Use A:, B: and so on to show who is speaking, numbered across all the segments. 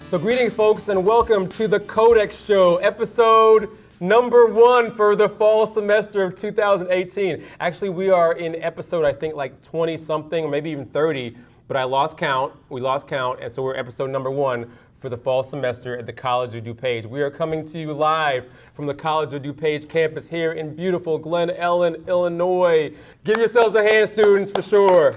A: So greetings, folks, and welcome to the CODEC Show, episode number 1 for the fall semester of 2018. Actually, we are in episode, I think, like 20-something, or maybe even 30, but I lost count. We lost count, and so we're episode number 1 for the fall semester at the College of DuPage. We are coming to you live from the College of DuPage campus here in beautiful Glen Ellen, Illinois. Give yourselves a hand, students, for sure.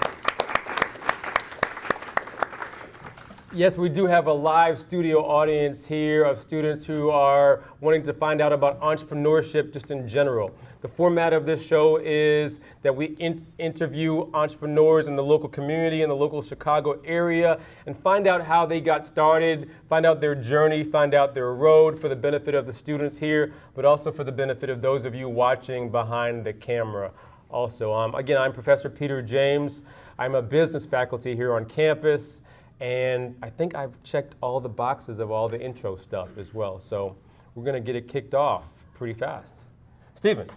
A: Yes, we do have a live studio audience here of students who are wanting to find out about entrepreneurship just in general. The format of this show is that we interview entrepreneurs in the local community, in the local Chicago area, and find out how they got started, find out their journey, find out their road for the benefit of the students here, but also for the benefit of those of you watching behind the camera. Also, again, I'm Professor Peter James. I'm a business faculty here on campus. And I think I've checked all the boxes of all the intro stuff as well. So we're going to get it kicked off pretty fast. Stephen,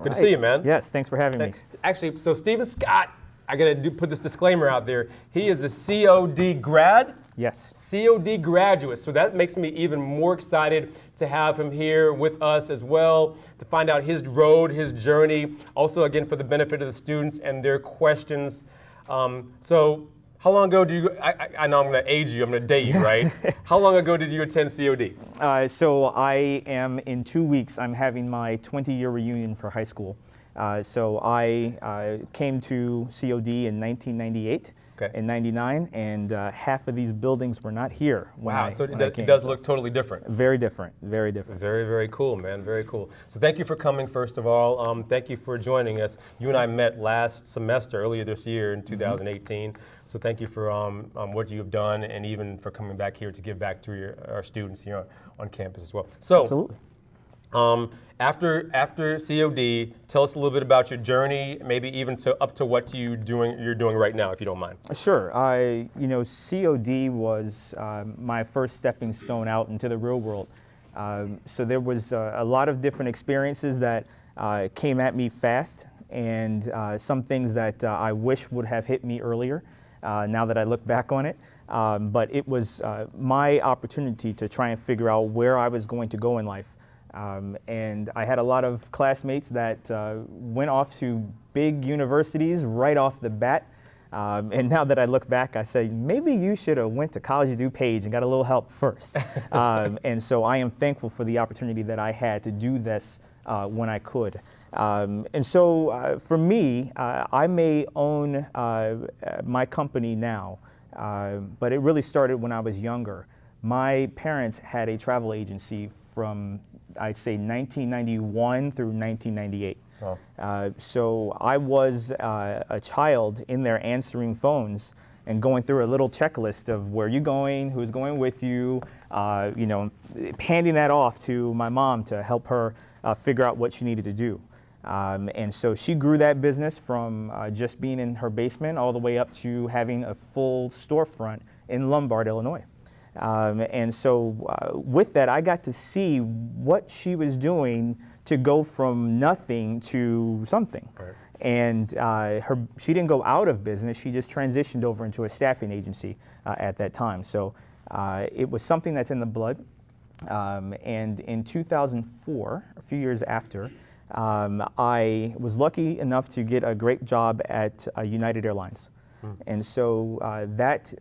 A: good to see you, man.
B: Yes, thanks for having me.
A: Actually, so Stephen Scott, I got to put this disclaimer out there. He is a COD grad.
B: Yes.
A: COD graduate. So that makes me even more excited to have him here with us as well, to find out his road, his journey. Also, again, for the benefit of the students and their questions. How long ago do you, I know I'm going to age you, I'm going to date you, right? How long ago did you attend COD?
B: So I am, in 2 weeks, I'm having my 20-year reunion for high school. So I came to COD in 1998 and 99, and half of these buildings were not here.
A: Wow, so it does look totally different.
B: Very different, very different.
A: Very, very cool, man, very cool. So thank you for coming, first of all. Thank you for joining us. You and I met last semester, earlier this year in 2018. So thank you for what you've done, and even for coming back here to give back to our students here on campus as well. So,
B: absolutely.
A: After COD, tell us a little bit about your journey, maybe even up to what you're doing right now, if you don't mind.
B: Sure. COD was my first stepping stone out into the real world. So there was a lot of different experiences that came at me fast, and some things that I wish would have hit me earlier. Now that I look back on it. But it was my opportunity to try and figure out where I was going to go in life. And I had a lot of classmates that went off to big universities right off the bat. And now that I look back, I say, maybe you should have went to College of DuPage and got a little help first. And so I am thankful for the opportunity that I had to do this when I could. And so for me, I may own my company now, but it really started when I was younger. My parents had a travel agency from, I'd say, 1991 through 1998. Oh. So I was a child in there answering phones and going through a little checklist of where you going, who's going with you, handing that off to my mom to help her figure out what she needed to do. And so she grew that business from just being in her basement all the way up to having a full storefront in Lombard, Illinois. And so with that, I got to see what she was doing to go from nothing to something. Right. And she didn't go out of business, she just transitioned over into a staffing agency at that time. So it was something that's in the blood. And in 2004, a few years after, I was lucky enough to get a great job at United Airlines. And so that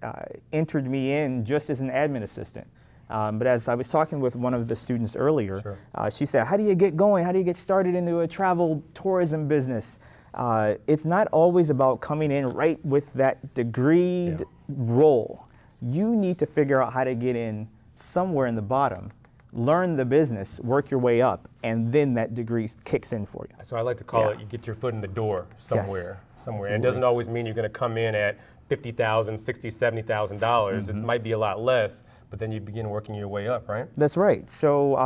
B: entered me in just as an admin assistant. But as I was talking with one of the students earlier, sure. She said, how do you get going? How do you get started into a travel tourism business? It's not always about coming in right with that degreed role. You need to figure out how to get in somewhere in the bottom, learn the business, work your way up, and then that degree kicks in for you.
A: So I like to call it, you get your foot in the door somewhere. Yes, and it doesn't always mean you're going to come in at $50,000, $60,000, $70,000. Mm-hmm. It might be a lot less, but then you begin working your way up, right?
B: That's right. So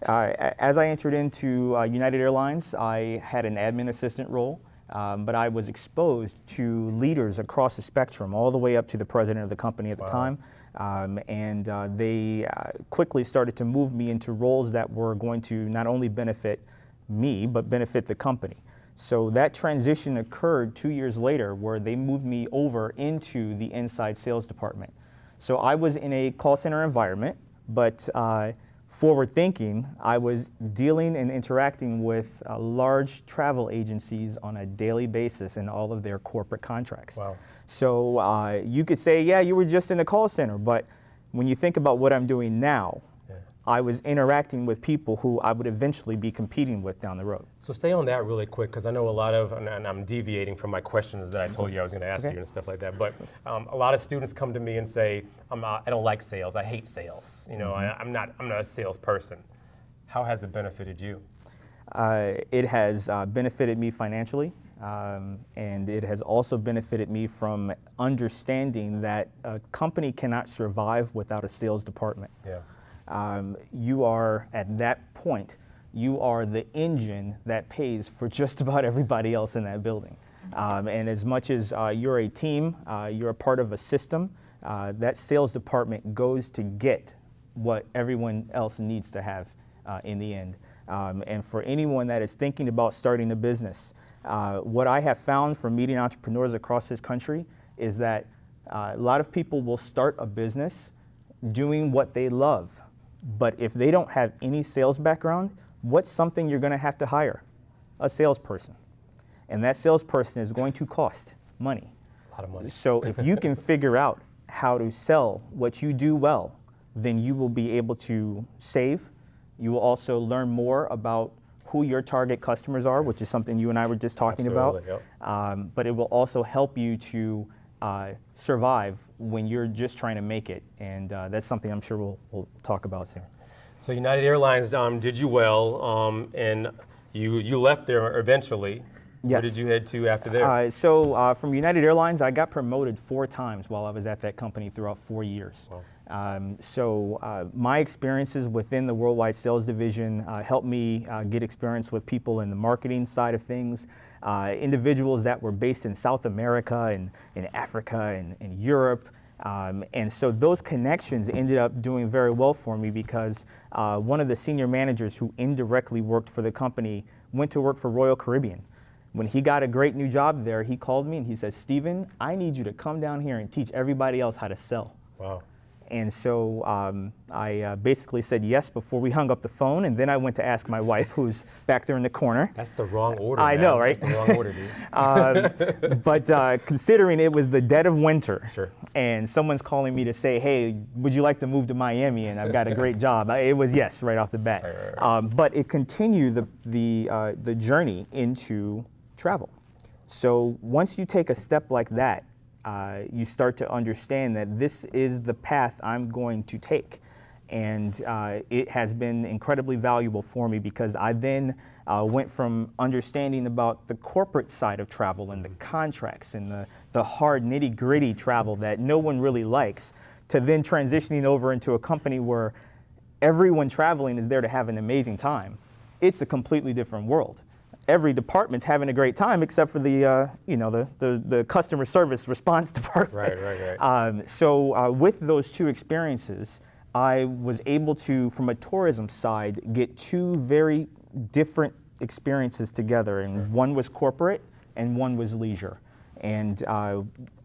B: as I entered into United Airlines, I had an admin assistant role. But I was exposed to leaders across the spectrum, all the way up to the president of the company at the time. And they quickly started to move me into roles that were going to not only benefit me, but benefit the company. So that transition occurred 2 years later, where they moved me over into the inside sales department. So I was in a call center environment, but forward thinking, I was dealing and interacting with large travel agencies on a daily basis in all of their corporate contracts.
A: Wow.
B: So you could say, yeah, you were just in the call center, but when you think about what I'm doing now, I was interacting with people who I would eventually be competing with down the road.
A: So stay on that really quick, because I know a lot of, and I'm deviating from my questions that I told you I was going to ask you and stuff like that, but a lot of students come to me and say, I don't like sales, I hate sales. You know, I'm not a salesperson. How has it benefited you?
B: It has benefited me financially, and it has also benefited me from understanding that a company cannot survive without a sales department.
A: Yeah.
B: You are, at that point, you are the engine that pays for just about everybody else in that building. And as much as you're a team, you're a part of a system, that sales department goes to get what everyone else needs to have in the end. And for anyone that is thinking about starting a business, what I have found from meeting entrepreneurs across this country is that a lot of people will start a business doing what they love. But if they don't have any sales background, what's something you're going to have to hire? A salesperson. And that salesperson is going to cost money.
A: A lot of money.
B: So if you can figure out how to sell what you do well, then you will be able to save. You will also learn more about who your target customers are, which is something you and I were just talking about.
A: Yep.
B: But it will also help you to survive when you're just trying to make it, and that's something I'm sure we'll talk about soon.
A: So United Airlines did you well, and you left there eventually.
B: Yes.
A: Where did you head to after there?
B: So from United Airlines, I got promoted 4 times while I was at that company throughout 4 years.
A: Wow.
B: My experiences within the worldwide sales division helped me get experience with people in the marketing side of things, individuals that were based in South America and in Africa and Europe. And so those connections ended up doing very well for me because one of the senior managers who indirectly worked for the company went to work for Royal Caribbean. When he got a great new job there, he called me and he said, "Steven, I need you to come down here and teach everybody else how to sell."
A: Wow.
B: And so I basically said yes before we hung up the phone, and then I went to ask my wife, who's back there in the corner.
A: That's the wrong order.
B: I know, right?
A: That's the wrong order, dude.
B: But considering it was the dead of winter,
A: Sure.
B: and someone's calling me to say, "Hey, would you like to move to Miami?" and I've got a great job, it was yes right off the bat.
A: Right.
B: But it continued the journey into travel. So once you take a step like that, you start to understand that this is the path I'm going to take. And it has been incredibly valuable for me because I then went from understanding about the corporate side of travel and the contracts and the hard nitty-gritty travel that no one really likes, to then transitioning over into a company where everyone traveling is there to have an amazing time. It's a completely different world. Every department's having a great time except for the customer service response department.
A: Right.
B: So with those 2 experiences, I was able to, from a tourism side, get 2 very different experiences together, and
A: Sure.
B: one was corporate and one was leisure. And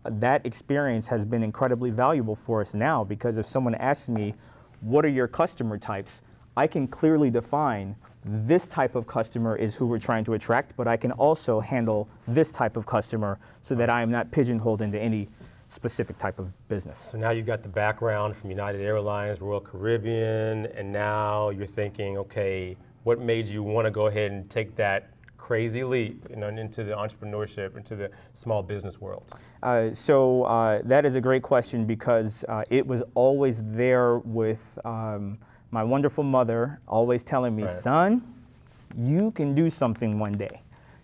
B: that experience has been incredibly valuable for us now, because if someone asks me, what are your customer types? I can clearly define this type of customer is who we're trying to attract, but I can also handle this type of customer so that I am not pigeonholed into any specific type of business.
A: So now you've got the background from United Airlines, Royal Caribbean, and now you're thinking, okay, what made you want to go ahead and take that crazy leap, into the entrepreneurship, into the small business world?
B: So that is a great question, because it was always there with my wonderful mother always telling me,
A: Right.
B: "Son, you can do something one day.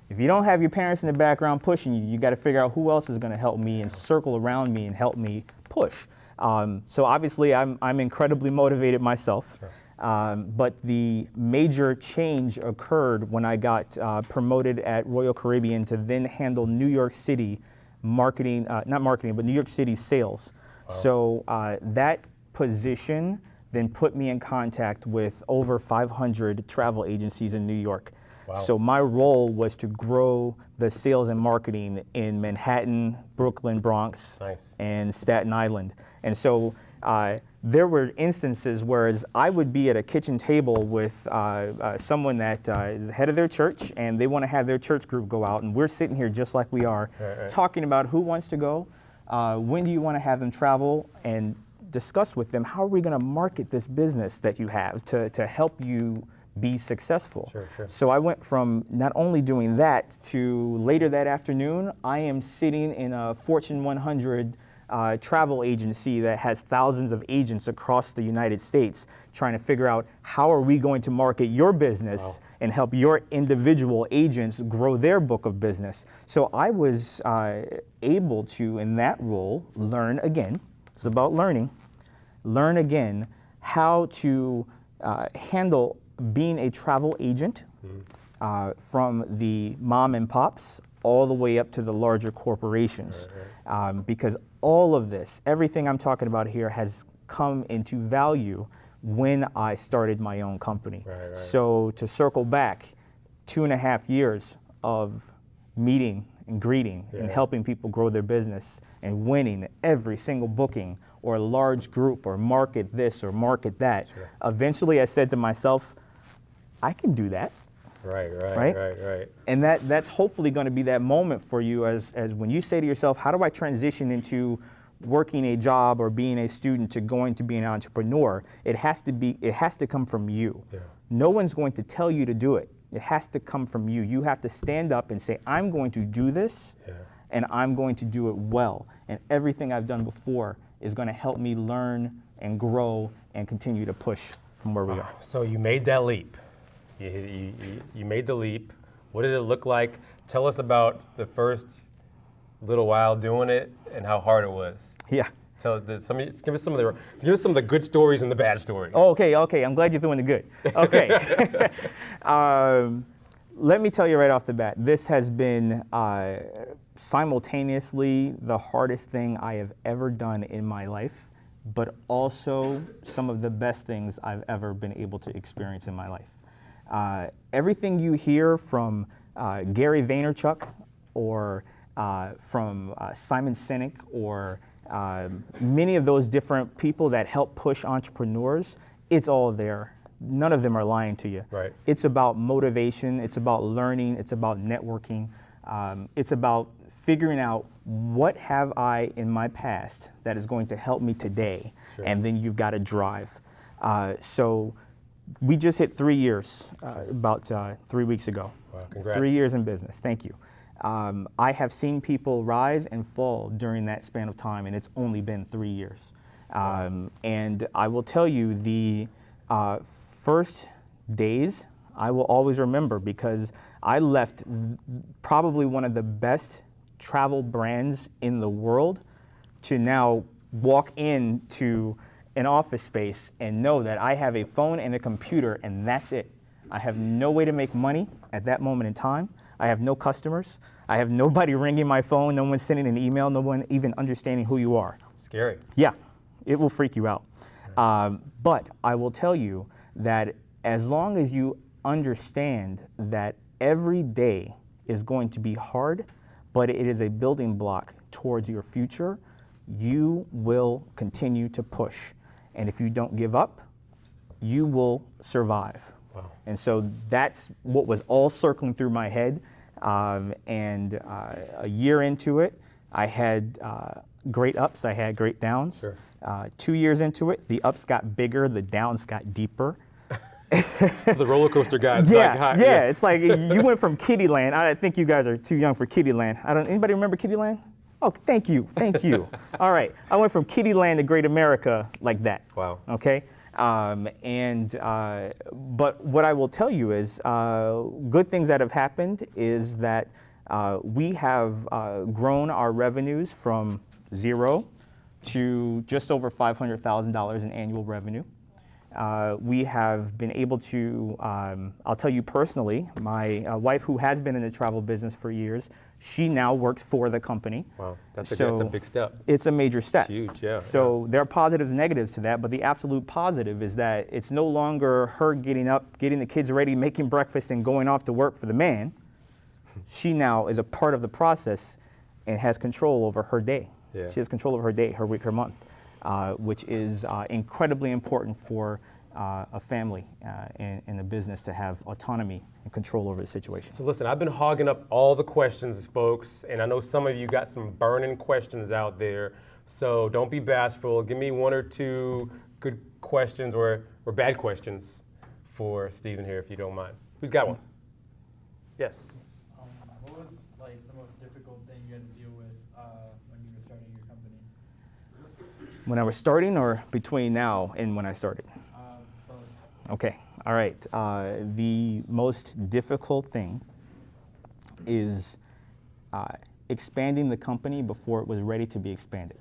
B: If you don't have your parents in the background pushing you, you got to figure out who else is going to help me and circle around me and help me push." So obviously I'm incredibly motivated myself.
A: Sure.
B: But the major change occurred when I got promoted at Royal Caribbean to then handle New York City marketing, not marketing, but New York City sales.
A: Wow.
B: So that position then put me in contact with over 500 travel agencies in New York.
A: Wow.
B: So my role was to grow the sales and marketing in Manhattan, Brooklyn, Bronx,
A: Nice.
B: and Staten Island. And so there were instances whereas I would be at a kitchen table with someone that is the head of their church, and they want to have their church group go out, and we're sitting here just like we are,
A: Right.
B: talking about who wants to go, when do you want to have them travel, and discuss with them how are we going to market this business that you have to help you be successful.
A: Sure.
B: So I went from not only doing that to later that afternoon, I am sitting in a Fortune 100 travel agency that has thousands of agents across the United States trying to figure out how are we going to market your business and help your individual agents grow their book of business. So I was able to, in that role, learn again, it's about learn again how to handle being a travel agent from the mom and pops all the way up to the larger corporations. Because all of this, everything I'm talking about here has come into value when I started my own company.
A: Right.
B: So to circle back, 2.5 years of meeting and greeting and helping people grow their business and winning every single booking or large group or market this or market that.
A: Sure.
B: Eventually I said to myself, I can do that.
A: Right.
B: And that's hopefully going to be that moment for you as when you say to yourself, how do I transition into working a job or being a student to going to be an entrepreneur? It has to come from you.
A: Yeah.
B: No one's going to tell you to do it. It has to come from you. You have to stand up and say, I'm going to do this and I'm going to do it well. And everything I've done before is going to help me learn and grow and continue to push from where we are.
A: So you made that leap. You made the leap. What did it look like? Tell us about the first little while doing it and how hard it was.
B: Yeah.
A: Give us some of the good stories and the bad stories.
B: Oh, okay. I'm glad you're doing the good. Okay. Let me tell you right off the bat, this has been simultaneously the hardest thing I have ever done in my life, but also some of the best things I've ever been able to experience in my life. Everything you hear from Gary Vaynerchuk or from Simon Sinek or many of those different people that help push entrepreneurs, it's all there. None of them are lying to you.
A: Right.
B: It's about motivation, it's about learning, it's about networking, it's about figuring out what have I in my past that is going to help me today, and then you've got to drive. So we just hit 3 years about 3 weeks ago.
A: Wow, congrats.
B: 3 years in business, thank you. I have seen people rise and fall during that span of time, and it's only been 3 years. And I will tell you, the first days I will always remember, because I left probably one of the best travel brands in the world to now walk into an office space and know that I have a phone and a computer and that's it. I have no way to make money at that moment in time. I have no customers. I have nobody ringing my phone, no one sending an email, no one even understanding who you are.
A: Scary.
B: Yeah, it will freak you out. But I will tell you that as long as you understand that every day is going to be hard, but it is a building block towards your future, you will continue to push. And if you don't give up, you will survive.
A: Wow.
B: And so that's what was all circling through my head. And a year into it, I had great ups, I had great downs.
A: Sure.
B: 2 years into it, the ups got bigger, the downs got deeper.
A: So the roller coaster got high.
B: Yeah, it's like you went from Kiddieland. I think you guys are too young for Kiddieland. Anybody remember Kiddieland? Oh, thank you. All right, I went from Kiddieland to Great America like that.
A: Wow.
B: Okay, but what I will tell you is good things that have happened is that we have grown our revenues from 0 to just over $500,000 in annual revenue. we have been able to, I'll tell you personally, my wife, who has been in the travel business for years, she now works for the company.
A: Wow, that's a big step.
B: It's a major step.
A: It's huge, yeah.
B: So there are positives and negatives to that, but the absolute positive is that it's no longer her getting up, getting the kids ready, making breakfast, and going off to work for the man. She now is a part of the process and has control over her day.
A: Yeah.
B: She has control over her day, her week, her month, which is incredibly important for a family and a business to have autonomy and control over the situation.
A: So listen, I've been hogging up all the questions, folks, and I know some of you got some burning questions out there. So don't be bashful. Give me one or two good questions or bad questions for Stephen here, if you don't mind. Who's got one? Yes.
C: What was like the most difficult thing you had to deal with when you were starting your company?
B: When I was starting, or between now and when I started?
C: Both.
B: Okay, all right. The most difficult thing is expanding the company before it was ready to be expanded.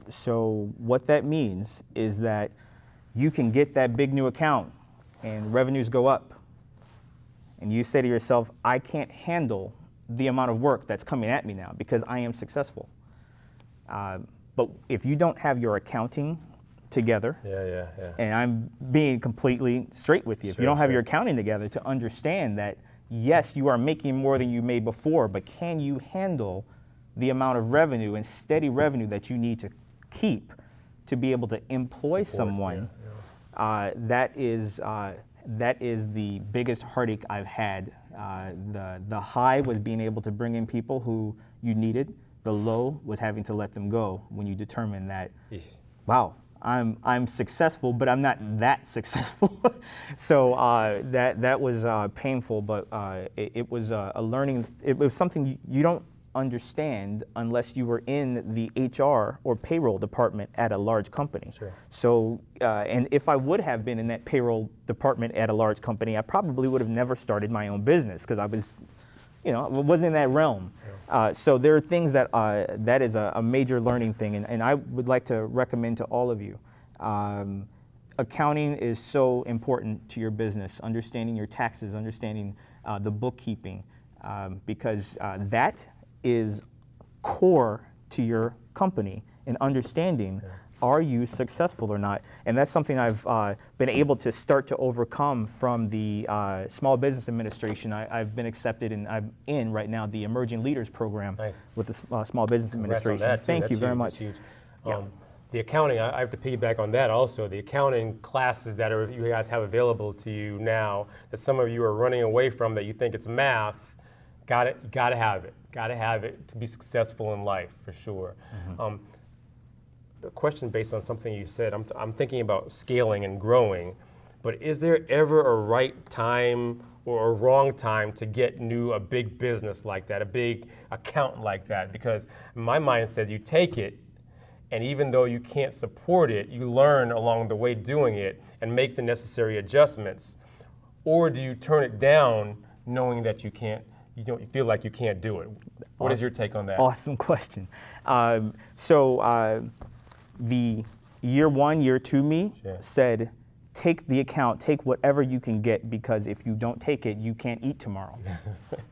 B: So what that means is that you can get that big new account and revenues go up. And you say to yourself, I can't handle the amount of work that's coming at me now because I am successful. But if you don't have your accounting together, and I'm being completely straight with you, if you don't have your accounting together to understand that, yes, you are making more than you made before, but can you handle the amount of revenue and steady revenue that you need to keep to be able to employ someone? That is the biggest heartache I've had. The high was being able to bring in people who you needed. The low was having to let them go when you determine that, wow, I'm successful, but I'm not that successful. So that was painful, but it was a learning. It was something you don't understand unless you were in the HR or payroll department at a large company.
A: Sure.
B: So, and if I would have been in that payroll department at a large company, I probably would have never started my own business because I was, wasn't in that realm. So there are things that that is a major learning thing, and I would like to recommend to all of you. Accounting is so important to your business, understanding your taxes, understanding the bookkeeping, because that is core to your company, and understanding, are you successful or not? And that's something I've been able to start to overcome from the Small Business Administration. I've been accepted, and I'm in right now the Emerging Leaders Program with the Small Business Administration. Thank you very much.
A: The accounting, I have to piggyback on that also. The accounting classes that you guys have available to you now, that some of you are running away from, that you think it's math, gotta have it. Gotta have it to be successful in life, for sure. A question based on something you said, I'm thinking about scaling and growing, but is there ever a right time or a wrong time to get a big business like that, a big account like that? Because my mind says you take it, and even though you can't support it, you learn along the way doing it and make the necessary adjustments. Or do you turn it down knowing that you feel like you can't do it? What is your take on that?
B: Awesome question. The year one, year two me said, take the account, take whatever you can get, because if you don't take it, you can't eat tomorrow.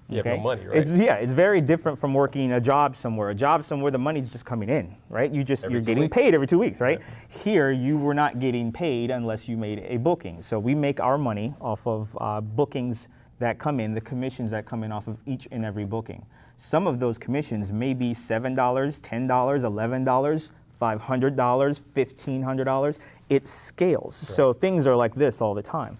A: You have no money, right?
B: It's very different from working a job somewhere. A job somewhere, the money's just coming in, right? You're getting paid every 2 weeks, right? Here, you were not getting paid unless you made a booking. So we make our money off of bookings that come in, the commissions that come in off of each and every booking. Some of those commissions may be $7, $10, $11, $500, $1,500. It scales. Right. So things are like this all the time.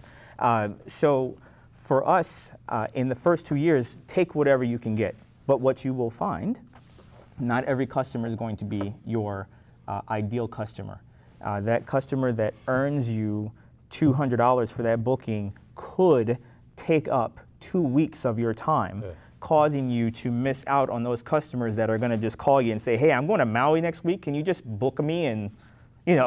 B: So for us, in the first 2 years, take whatever you can get. But what you will find, not every customer is going to be your ideal customer. That customer that earns you $200 for that booking could take up 2 weeks of your time, causing you to miss out on those customers that are going to just call you and say, hey, I'm going to Maui next week. Can you just book me and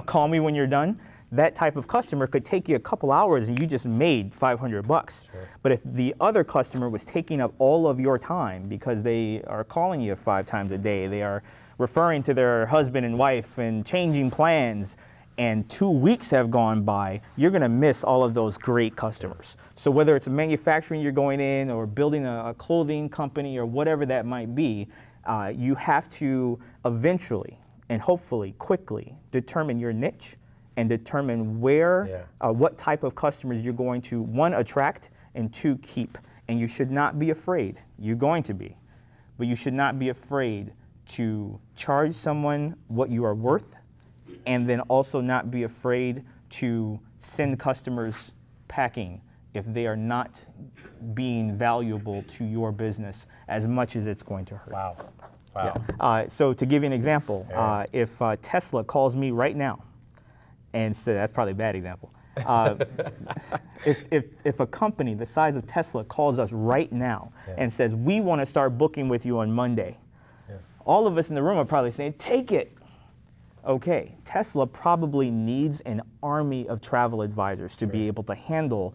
B: call me when you're done? That type of customer could take you a couple hours and you just made $500. Sure. But if the other customer was taking up all of your time because they are calling you 5 times a day, they are referring to their husband and wife and changing plans, and 2 weeks have gone by, you're going to miss all of those great customers. So whether it's a manufacturing you're going in or building a clothing company or whatever that might be, you have to eventually and hopefully quickly determine your niche and determine where, what type of customers you're going to, one, attract, and two, keep. And you should not be afraid. You're going to be. But you should not be afraid to charge someone what you are worth, and then also not be afraid to send customers packing if they are not being valuable to your business as much as it's going to hurt.
A: Wow. Wow.
B: Yeah. So to give you an example, if Tesla calls me right now and says, that's probably a bad example. If a company the size of Tesla calls us right now and says, we want to start booking with you on Monday, all of us in the room are probably saying, take it. Okay, Tesla probably needs an army of travel advisors to be able to handle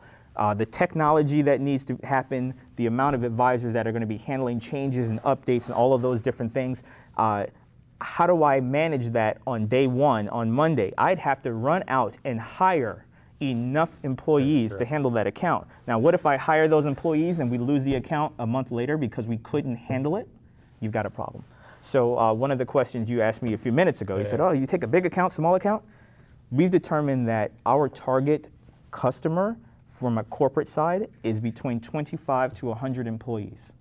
B: the technology that needs to happen, the amount of advisors that are going to be handling changes and updates and all of those different things. How do I manage that on day one, on Monday? I'd have to run out and hire enough employees to handle that account. Now, what if I hire those employees and we lose the account a month later because we couldn't handle it? You've got a problem. So one of the questions you asked me a few minutes ago, you said, oh, you take a big account, small account? We've determined that our target customer from a corporate side is between 25 to 100 employees.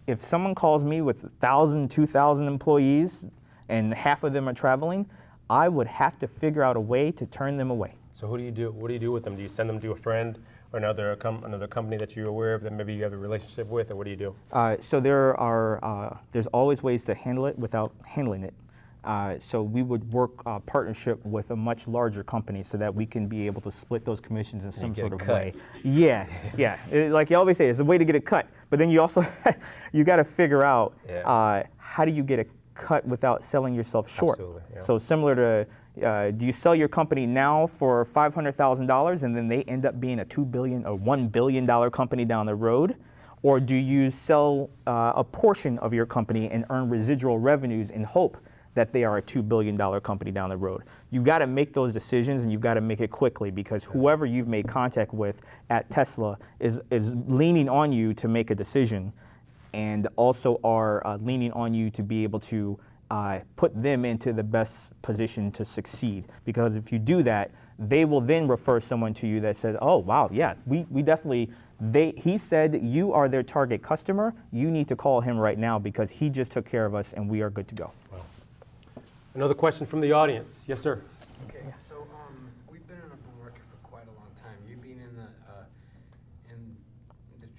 B: If someone calls me with 1,000, 2,000 employees and half of them are traveling, I would have to figure out a way to turn them away.
A: So who do you do? What do you do with them? Do you send them to a friend or another company that you're aware of that maybe you have a relationship with, or what do you do?
B: So there's always ways to handle it without handling it. So we would work partnership with a much larger company so that we can be able to split those commissions in some sort of way. Yeah. Like you always say, it's a way to get a cut. But then you also you got to figure out how do you get a cut without selling yourself short.
A: Absolutely, yeah.
B: So similar to do you sell your company now for $500,000 and then they end up being a $2 billion or $1 billion company down the road? Or do you sell a portion of your company and earn residual revenues in hope that they are a $2 billion company down the road? You've got to make those decisions and you've got to make it quickly, because whoever you've made contact with at Tesla is leaning on you to make a decision, and also are leaning on you to be able to put them into the best position to succeed. Because if you do that, they will then refer someone to you that says, oh, wow, yeah, we definitely, he said you are their target customer. You need to call him right now because he just took care of us and we are good to go.
A: Wow. Another question from the audience. Yes, sir.
D: Okay, so we've been in the market for quite a long time. You being in the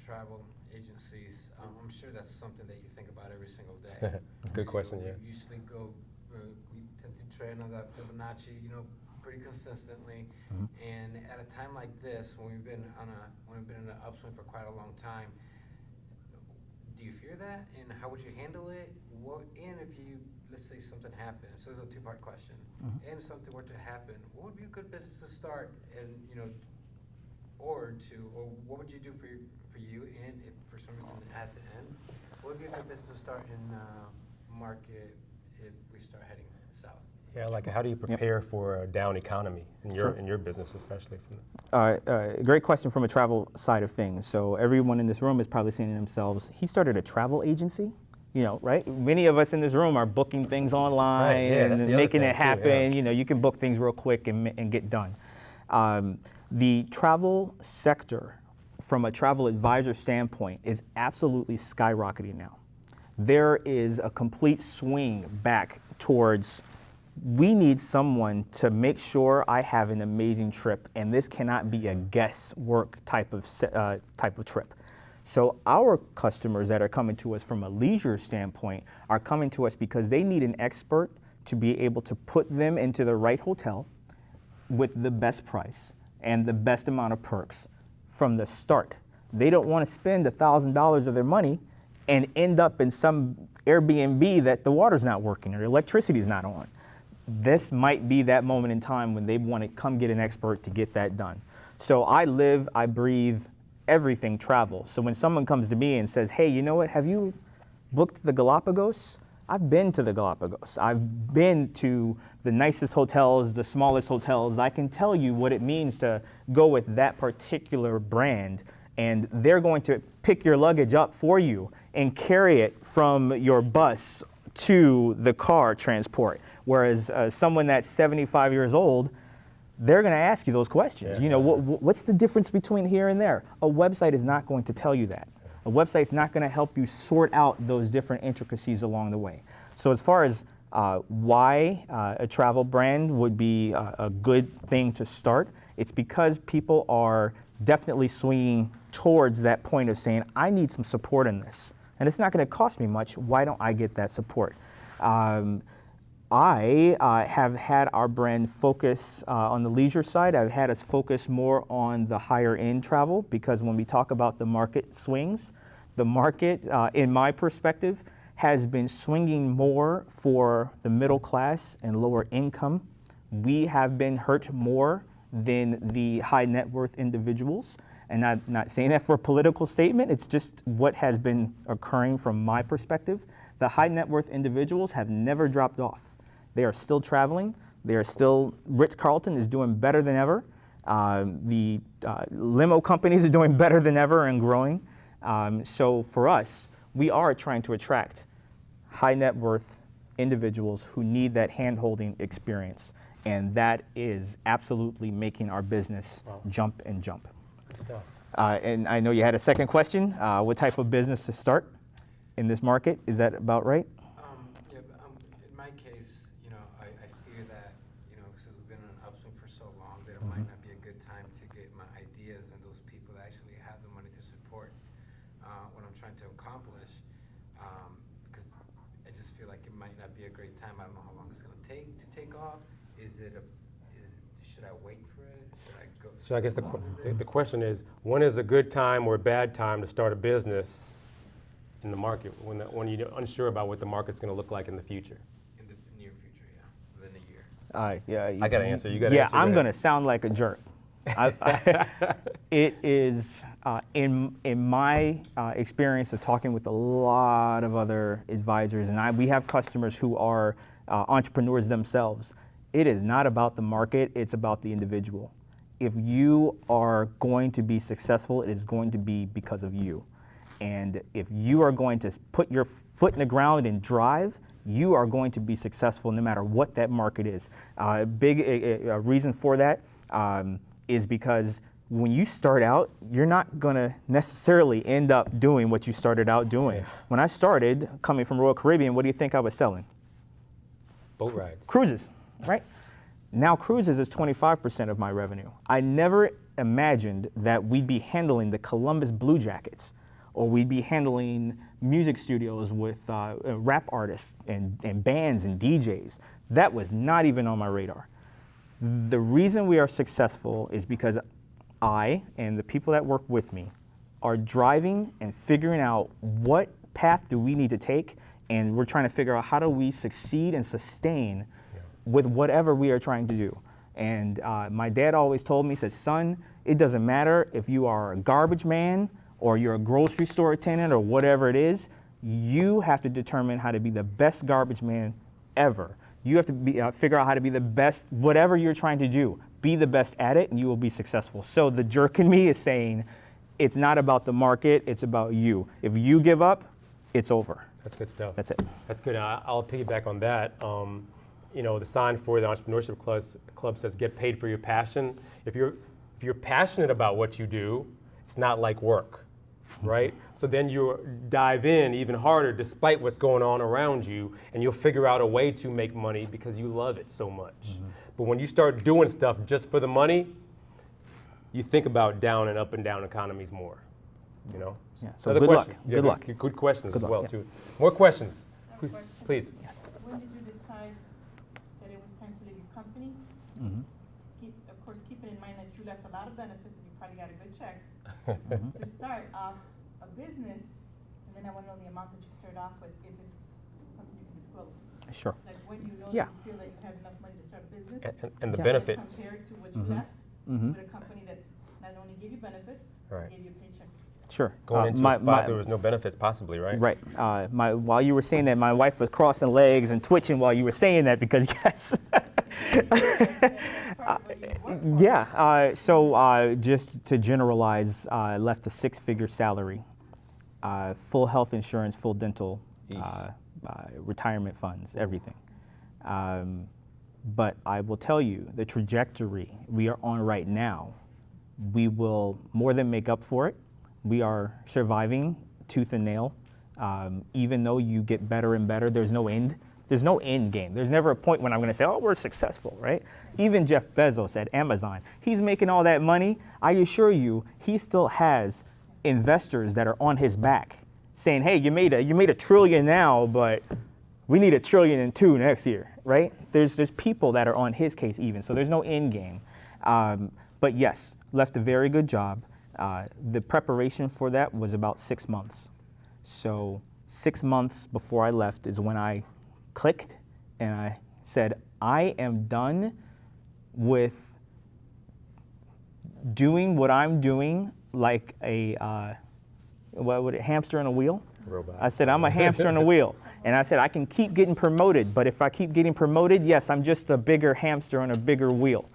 D: travel agencies, I'm sure that's something that you think about every single day.
A: That's a good question, yeah.
D: We usually go, we tend to trade on that Fibonacci, pretty consistently.
B: Mm-hmm.
D: And at a time like this, when we've been in an upswing for quite a long time, do you fear that? And how would you handle it? And if you, let's say something happens, so this is a two-part question.
B: Mm-hmm.
D: And if something were to happen, what would be a good business to start, and or what would you do for you, and if for some reason at the end, what would be a good business to start in market if we start heading south?
A: Yeah, like how do you prepare for a down economy in your business, especially?
B: Great question from a travel side of things. So everyone in this room is probably saying to themselves, he started a travel agency? Right? Many of us in this room are booking things online and making it happen. Too, you can book things real quick and get done. The travel sector, from a travel advisor standpoint, is absolutely skyrocketing now. There is a complete swing back towards, we need someone to make sure I have an amazing trip, and this cannot be a guesswork type of trip. So our customers that are coming to us from a leisure standpoint are coming to us because they need an expert to be able to put them into the right hotel with the best price and the best amount of perks from the start. They don't want to spend $1,000 of their money and end up in some Airbnb that the water's not working or the electricity's not on. This might be that moment in time when they want to come get an expert to get that done. So I live, I breathe everything travel. So when someone comes to me and says, hey, you know what, have you booked the Galapagos? I've been to the Galapagos. I've been to the nicest hotels, the smallest hotels. I can tell you what it means to go with that particular brand, and they're going to pick your luggage up for you and carry it from your bus to the car transport. Whereas someone that's 75 years old, they're going to ask you those questions.
A: Yeah.
B: You know, what's the difference between here and there? A website is not going to tell you that. A website's not going to help you sort out those different intricacies along the way. So as far as why a travel brand would be a good thing to start, it's because people are definitely swinging towards that point of saying, I need some support in this. And it's not going to cost me much. Why don't I get that support? I have had our brand focus on the leisure side. I've had us focus more on the higher end travel, because when we talk about the market swings, the market, in my perspective, has been swinging more for the middle class and lower income. We have been hurt more than the high net worth individuals. And I'm not saying that for a political statement, it's just what has been occurring from my perspective. The high net worth individuals have never dropped off. They are still traveling. They are still, Ritz-Carlton is doing better than ever. The limo companies are doing better than ever and growing. So for us, we are trying to attract high net worth individuals who need that hand-holding experience. And that is absolutely making our business jump and jump.
A: Good stuff.
B: And I know you had a second question. What type of business to start in this market? Is that about right?
D: Yeah, but, in my case, you know, I fear that, you know, since we've been on an upswing for so long, that it might not be a good time to get my ideas and those people that actually have the money to support what I'm trying to accomplish. Because I just feel like it might not be a great time. I don't know how long it's going to take off. Should I wait for it? Should I go?
A: So I guess the question is, when is a good time or a bad time to start a business in the market, when you're unsure about what the market's going to look like in the future?
D: In the near future, yeah, within a year.
B: Yeah,
A: I got to answer. You got to
B: yeah,
A: answer.
B: I'm going to sound like a jerk. It is, in my experience of talking with a lot of other advisors, and we have customers who are entrepreneurs themselves. It is not about the market, it's about the individual. If you are going to be successful, it is going to be because of you. And if you are going to put your foot in the ground and drive, you are going to be successful no matter what that market is. A big reason for that is because when you start out, you're not going to necessarily end up doing what you started out doing.
A: Yeah.
B: When I started coming from Royal Caribbean, what do you think I was selling?
A: Boat rides.
B: Cruises, right? Now cruises is 25% of my revenue. I never imagined that we'd be handling the Columbus Blue Jackets, or we'd be handling music studios with rap artists and bands and DJs. That was not even on my radar. The reason we are successful is because I and the people that work with me are driving and figuring out what path do we need to take, and we're trying to figure out how do we succeed and sustain with whatever we are trying to do. And my dad always told me, he said, son, it doesn't matter if you are a garbage man or you're a grocery store attendant or whatever it is, you have to determine how to be the best garbage man ever. You have to figure out how to be the best, whatever you're trying to do, be the best at it and you will be successful. So the jerk in me is saying, it's not about the market, it's about you. If you give up, it's over.
A: That's good stuff.
B: That's it.
A: That's good. I'll piggyback on that. You know, the sign for the Entrepreneurship Club says, get paid for your passion. If you're passionate about what you do, it's not like work, right? So then you dive in even harder despite what's going on around you, and you'll figure out a way to make money because you love it so much. Mm-hmm. But when you start doing stuff just for the money, you think about down and up and down economies more, you know?
B: Yeah, so
A: Another
B: good
A: question.
B: luck.
A: Yeah,
B: Good luck.
A: Good questions
B: Good
A: as
B: luck,
A: well,
B: yeah.
A: too. More questions,
E: I have a question.
A: please.
B: Yes.
E: When did you decide that it was time to leave your company?
B: Mm-hmm.
E: Of course, keeping in mind that you left a lot of benefits and you probably got a good check to start off a business, and then I want to know the amount that you started off with, if it's something you can disclose.
B: Sure.
E: Like when you know
B: Yeah.
E: that you feel that you have enough money to start a business.
A: And the
B: Yeah.
A: benefits.
E: Compared to what you
B: Mhm.
E: left
B: Mhm.
E: with a company that not only gave you benefits,
A: Right.
E: gave you a paycheck.
B: Sure.
A: Going into a spot there was no benefits possibly, right?
B: Right. While you were saying that, my wife was crossing legs and twitching while you were saying that because yes. So just to generalize, I left a 6-figure salary, full health insurance, full dental, retirement funds, everything. But I will tell you, the trajectory we are on right now, we will more than make up for it. We are surviving tooth and nail. Even though you get better and better, there's no end. There's no end game. There's never a point when I'm going to say, oh, we're successful, right? Even Jeff Bezos at Amazon, he's making all that money. I assure you, he still has investors that are on his back saying, hey, you made a trillion now, but we need $1.2 trillion next year, right? There's people that are on his case even, so there's no end game. But yes, left a very good job. The preparation for that was about 6 months. So 6 months before I left is when I clicked and I said, I am done with doing what I'm doing like a hamster in a wheel.
A: Robot.
B: I said, I'm a hamster in a wheel. And I said, I can keep getting promoted, but if I keep getting promoted, yes, I'm just a bigger hamster on a bigger wheel.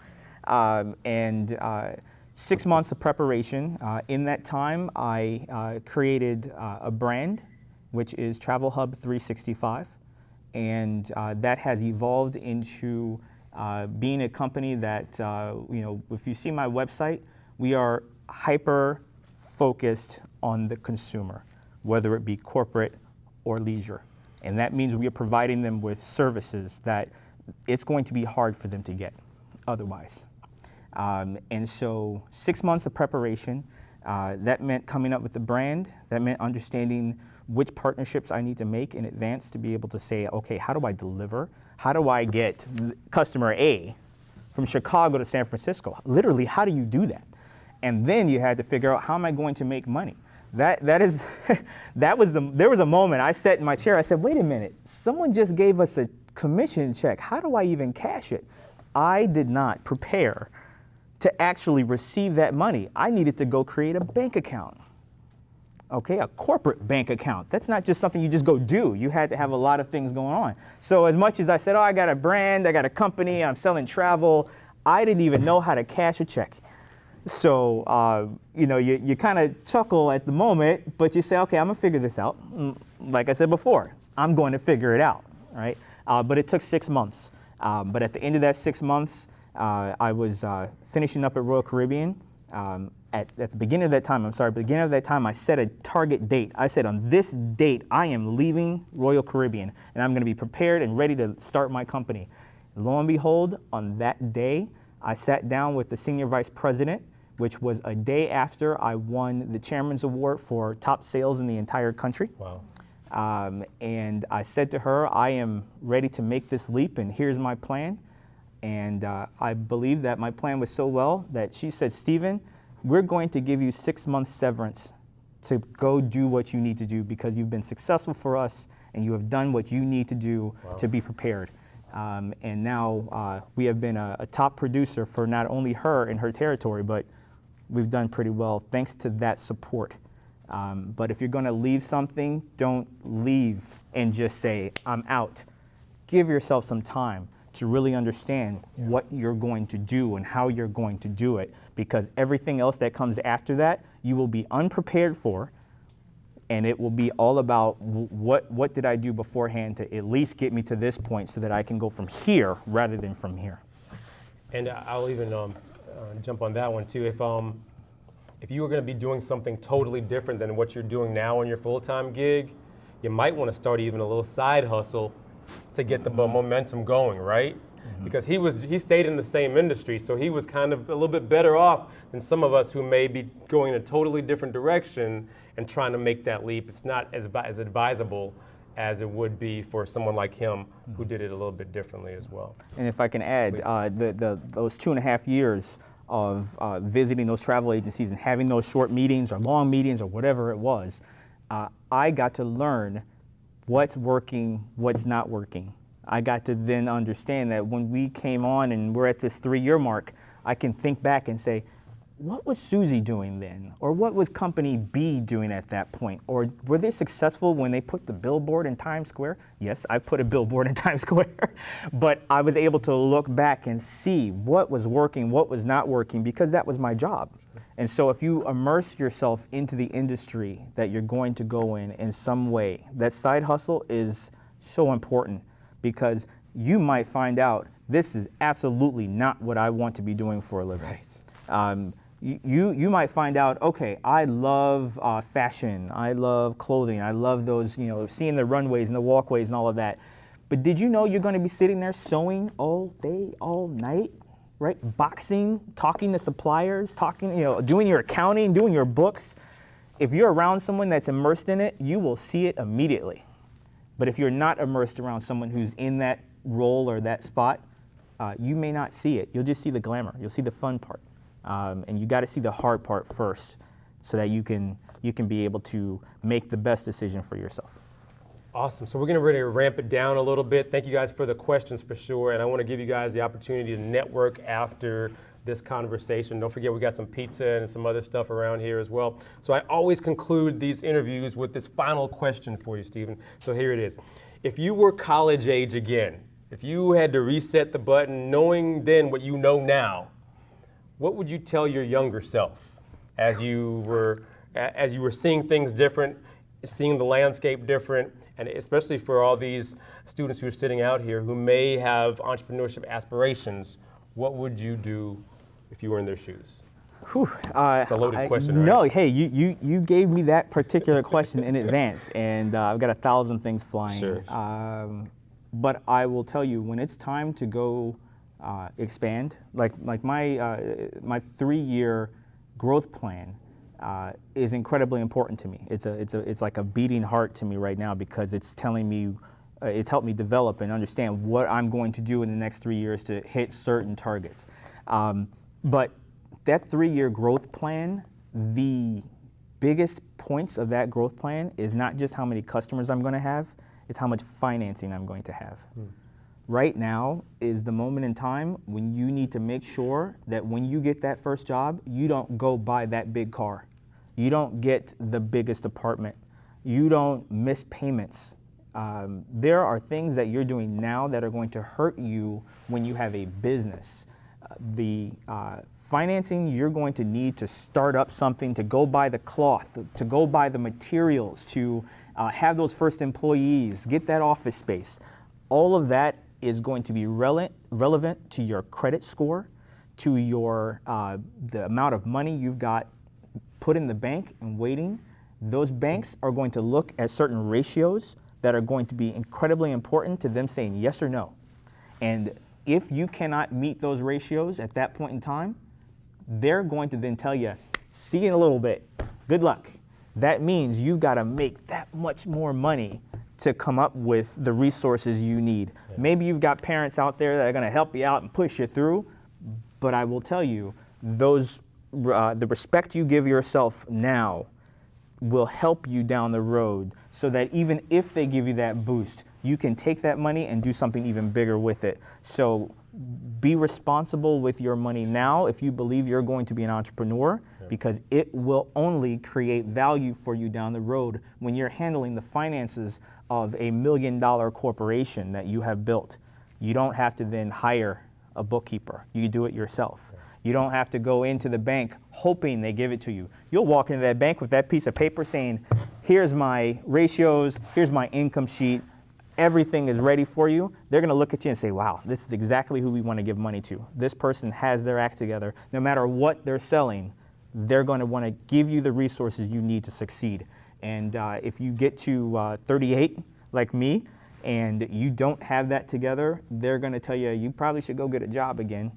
B: 6 months of preparation. In that time, I created a brand, which is Travel Hub 365. And that has evolved into being a company that, if you see my website, we are hyper focused on the consumer, whether it be corporate or leisure. And that means we are providing them with services that it's going to be hard for them to get otherwise. And so 6 months of preparation, that meant coming up with the brand, that meant understanding which partnerships I need to make in advance to be able to say, okay, how do I deliver? How do I get customer A from Chicago to San Francisco? Literally, how do you do that? And then you had to figure out, how am I going to make money? There was a moment I sat in my chair, I said, wait a minute, someone just gave us a commission check. How do I even cash it? I did not prepare to actually receive that money. I needed to go create a bank account. Okay, a corporate bank account. That's not just something you just go do. You had to have a lot of things going on. So as much as I said, oh, I got a brand, I got a company, I'm selling travel, I didn't even know how to cash a check. So, you kind of chuckle at the moment, but you say, okay, I'm gonna figure this out. Like I said before, I'm going to figure it out, right? But it took 6 months. But at the end of that 6 months, I was finishing up at Royal Caribbean. At the beginning of that time, I set a target date. I said, on this date, I am leaving Royal Caribbean, and I'm going to be prepared and ready to start my company. Lo and behold, on that day, I sat down with the senior vice president, which was a day after I won the Chairman's Award for top sales in the entire country.
A: Wow.
B: And I said to her, I am ready to make this leap, and here's my plan. And I believe that my plan was so well that she said, Stephen, we're going to give you 6 months severance to go do what you need to do because you've been successful for us and you have done what you need to do to be prepared. And now we have been a top producer for not only her and her territory, but we've done pretty well thanks to that support. But if you're going to leave something, don't leave and just say, I'm out. Give yourself some time to really understand what you're going to do and how you're going to do it, because everything else that comes after that, you will be unprepared for, and it will be all about what did I do beforehand to at least get me to this point so that I can go from here rather than from here.
A: And I'll even jump on that one too. If you were going to be doing something totally different than what you're doing now on your full-time gig, you might want to start even a little side hustle to get the momentum going, right? Because he stayed in the same industry, so he was kind of a little bit better off than some of us who may be going in a totally different direction and trying to make that leap. It's not as advisable as it would be for someone like him who did it a little bit differently as well.
B: And if I can add, those 2.5 years of visiting those travel agencies and having those short meetings or long meetings or whatever it was, I got to learn what's working, what's not working. I got to then understand that when we came on and we're at this 3-year mark, I can think back and say, what was Susie doing then? Or what was company B doing at that point? Or were they successful when they put the billboard in Times Square? Yes, I put a billboard in Times Square, but I was able to look back and see what was working, what was not working, because that was my job. And so if you immerse yourself into the industry that you're going to go in some way, that side hustle is so important, because you might find out this is absolutely not what I want to be doing for a living.
A: Right.
B: You might find out, okay, I love fashion, I love clothing, I love those, seeing the runways and the walkways and all of that. But did you know you're going to be sitting there sewing all day, all night, right? Boxing, talking to suppliers, doing your accounting, doing your books. If you're around someone that's immersed in it, you will see it immediately. But if you're not immersed around someone who's in that role or that spot, you may not see it. You'll just see the glamour. You'll see the fun part. And you got to see the hard part first, so that you can be able to make the best decision for yourself.
A: Awesome. So we're going to really ramp it down a little bit. Thank you guys for the questions for sure. And I want to give you guys the opportunity to network after this conversation. Don't forget we got some pizza and some other stuff around here as well. So I always conclude these interviews with this final question for you, Stephen. So here it is. If you were college age again, if you had to reset the button, knowing then what you know now, what would you tell your younger self as you were seeing things different, seeing the landscape different, and especially for all these students who are sitting out here who may have entrepreneurship aspirations, what would you do if you were in their shoes?
B: Whew,
A: it's a loaded question, right?
B: No, hey, you gave me that particular question in advance, and I've got 1,000 things flying.
A: Sure.
B: But I will tell you, when it's time to go expand, like my 3-year growth plan is incredibly important to me. It's like a beating heart to me right now, because it's telling me, it's helped me develop and understand what I'm going to do in the next 3 years to hit certain targets. But that 3-year growth plan, the biggest points of that growth plan is not just how many customers I'm going to have, it's how much financing I'm going to have. Right now is the moment in time when you need to make sure that when you get that first job, you don't go buy that big car. You don't get the biggest apartment. You don't miss payments. There are things that you're doing now that are going to hurt you when you have a business. The financing you're going to need to start up something, to go buy the cloth, to go buy the materials, to have those first employees, get that office space. All of that is going to be relevant to your credit score, to your the amount of money you've got put in the bank and waiting. Those banks are going to look at certain ratios that are going to be incredibly important to them saying yes or no. And if you cannot meet those ratios at that point in time, they're going to then tell you, see you in a little bit, good luck. That means you've got to make that much more money to come up with the resources you need. Yeah. Maybe you've got parents out there that are going to help you out and push you through, but I will tell you, those the respect you give yourself now will help you down the road, so that even if they give you that boost, you can take that money and do something even bigger with it. So be responsible with your money now if you believe you're going to be an entrepreneur, because it will only create value for you down the road when you're handling the finances of $1 million corporation that you have built. You don't have to then hire a bookkeeper. You do it yourself. You don't have to go into the bank hoping they give it to you. You'll walk into that bank with that piece of paper saying, here's my ratios, here's my income sheet, everything is ready for you. They're going to look at you and say, wow, this is exactly who we want to give money to. This person has their act together. No matter what they're selling, they're going to want to give you the resources you need to succeed. And if you get to 38, like me, and you don't have that together, they're going to tell you, you probably should go get a job again.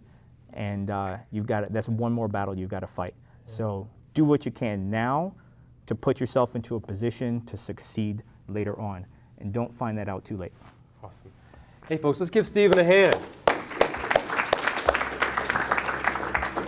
B: And that's one more battle you've got to fight. So do what you can now to put yourself into a position to succeed later on. And don't find that out too late.
A: Awesome. Hey folks, let's give Stephen a hand.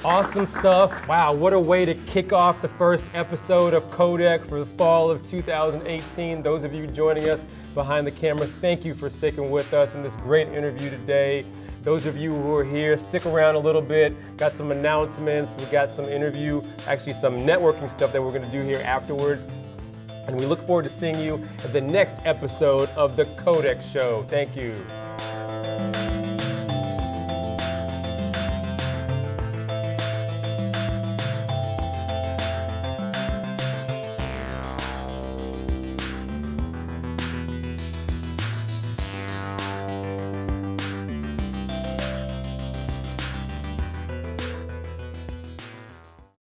A: Awesome stuff. Wow, what a way to kick off the first episode of CODEC for the fall of 2018. Those of you joining us behind the camera, thank you for sticking with us in this great interview today. Those of you who are here, stick around a little bit. Got some announcements, we got some interview, actually some networking stuff that we're going to do here afterwards. And we look forward to seeing you at the next episode of the CODEC Show. Thank you.